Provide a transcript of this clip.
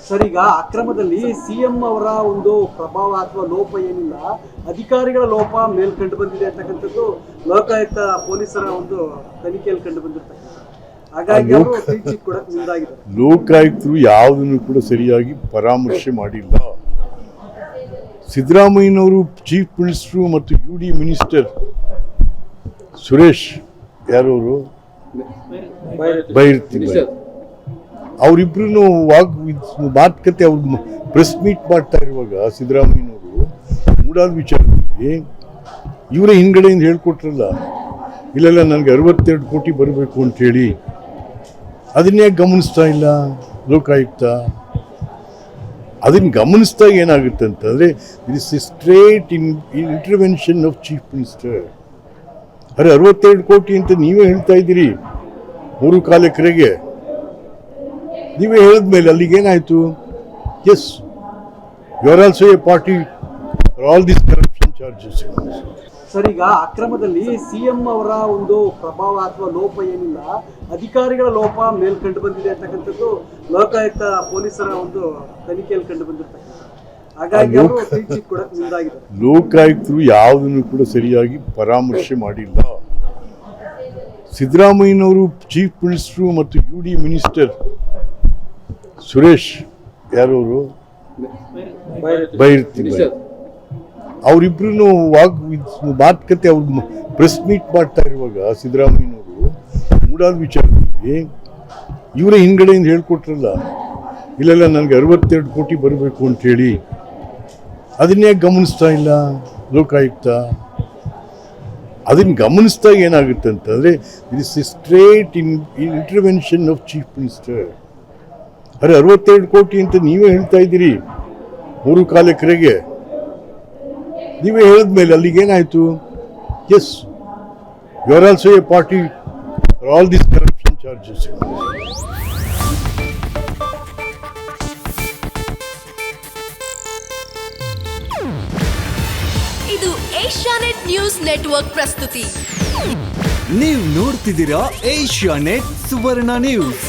Sir, ಈಗ ಅಕ್ರಮದಲ್ಲಿ CM ಅವರ ಒಂದು ಪ್ರಭಾವ ಅಥವಾ ಲೋಪ ಏನಿಲ್ಲ, ಅಧಿಕಾರಿಗಳ ಲೋಪ ಮೇಲ್ ಕಂಡು ಬಂದಿದೆ ಅಂತಕ್ಕಂಥದ್ದು ಲೋಕಾಯುಕ್ತ ಪೊಲೀಸರ ಒಂದು ತನಿಖೆಯಲ್ಲಿ ಕಂಡು ಬಂದಿರ್ತಕ್ಕಂಥ. ಹಾಗಾಗಿ ಅವರು ಕ್ಲೀನ್ ಚಿಟ್ ಕೊಡಕ್ಕೆ ಮುಂದಾಗಿದ್ದಾರೆ. ಲೋಕಾಯುಕ್ತರು ಯಾವುದನ್ನು ಕೂಡ ಸರಿಯಾಗಿ ಪರಾಮರ್ಶೆ ಮಾಡಿಲ್ಲ. ಸಿದ್ದರಾಮಯ್ಯನವರು ಚೀಫ್ ಮಿನಿಸ್ಟರು ಮತ್ತು UD ಮಿನಿಸ್ಟರ್ ಸುರೇಶ್ ಯಾರವರು ಬೈರತಿ ಅವರಿಬ್ರು ಮಾತುಕತೆ ಅವ್ರು ಪ್ರೆಸ್ ಮೀಟ್ ಮಾಡ್ತಾ ಇರುವಾಗ ಸಿದ್ದರಾಮಯ್ಯನವರು ಮೂಡಾದ ವಿಚಾರದಲ್ಲಿ ಇವರೇ ಹಿಂದ್ಗಡೆಯಿಂದ ಹೇಳ್ಕೊಟ್ರಲ್ಲ, ಇಲ್ಲೆಲ್ಲ ನನಗೆ 62 ಕೋಟಿ ಬರಬೇಕು ಅಂತೇಳಿ. ಅದನ್ನೇ ಗಮನಿಸ್ತಾ ಇಲ್ಲ ಲೋಕಾಯುಕ್ತ. ಅದನ್ನು ಗಮನಿಸ್ತಾ ಏನಾಗುತ್ತೆ ಅಂತಂದರೆ it is straight intervention of chief minister. ಅರೆ 62 ಕೋಟಿ ಅಂತ ನೀವೇ ಹೇಳ್ತಾ ಇದ್ದೀರಿ 3.25 ಎಕರೆಗೆ. ನೀವೇ ಹೇಳಿದ್ಮೇಲೆ ಅಲ್ಲಿಗೇನಾಯಿತು? Yes, you are also a party for all this corruption charges. Sir, ಈಗ ಅಕ್ರಮದಲ್ಲಿ ಸಿಎಂ ಅವರ ಒಂದು ಪ್ರಭಾವ ಅಥವಾ ಲೋಪ ಏನಿಲ್ಲ, ಅಧಿಕಾರಿಗಳ ಲೋಪ ಮೇಲ್ ಕಂಡು ಬಂದಿದೆ ಅಂತಕ್ಕಂಥದ್ದು ಲೋಕಾಯುಕ್ತ ಪೊಲೀಸರ ಒಂದು ತನಿಖೆಯಲ್ಲಿ ಕಂಡು ಬಂದಿರ್ತಕ್ಕಂಥ. ಹಾಗಾಗಿ ಅವರು ಕ್ಲೀನ್ ಚಿಟ್ ಕೊಡಕ್ಕೆ ಮುಂದಾಗಿದ್ದಾರೆ. ಲೋಕಾಯುಕ್ತರು ಯಾವುದನ್ನು ಕೂಡ ಸರಿಯಾಗಿ ಪರಾಮರ್ಶೆ ಮಾಡಿಲ್ಲ. ಸಿದ್ದರಾಮಯ್ಯನವರು ಚೀಫ್ ಮಿನಿಸ್ಟರು ಮತ್ತು UD ಮಿನಿಸ್ಟರ್ ಸುರೇಶ್ ಯಾರವರು ಬೈರತಿ ಅವರಿಬ್ರು ಮಾತುಕತೆ ಅವ್ರು ಪ್ರೆಸ್ ಮೀಟ್ ಮಾಡ್ತಾ ಇರುವಾಗ ಸಿದ್ದರಾಮಯ್ಯನವರು ಮೂಡಾದ ವಿಚಾರದಲ್ಲಿ ಇವರೇ ಹಿಂದ್ಗಡೆಯಿಂದ ಹೇಳ್ಕೊಟ್ರಲ್ಲ, ಇಲ್ಲೆಲ್ಲ ನನಗೆ 62 ಕೋಟಿ ಬರಬೇಕು ಅಂತೇಳಿ. ಅದನ್ನೇ ಗಮನಿಸ್ತಾ ಇಲ್ಲ ಲೋಕಾಯುಕ್ತ. ಅದನ್ನು ಗಮನಿಸ್ತಾ ಏನಾಗುತ್ತೆ ಅಂತಂದರೆ it is straight intervention of chief minister. ಅರೆ 62 ಕೋಟಿ ಅಂತ ನೀವೇ ಹೇಳ್ತಾ ಇದ್ದೀರಿ 3.25 ಎಕರೆಗೆ. ನೀವೇ ಹೇಳಿದ್ಮೇಲೆ ಅಲ್ಲಿಗೇನಾಯಿತು? Yes, you are also a party for all this corruption charges. ಇದು ಏಷ್ಯಾನೆಟ್ ನ್ಯೂಸ್ ನೆಟ್ವರ್ಕ್ ಪ್ರಸ್ತುತಿ. ನೀವು ನೋಡ್ತಿದ್ದೀರಾ ಏಷ್ಯಾನೆಟ್ ಸುವರ್ಣ ನ್ಯೂಸ್.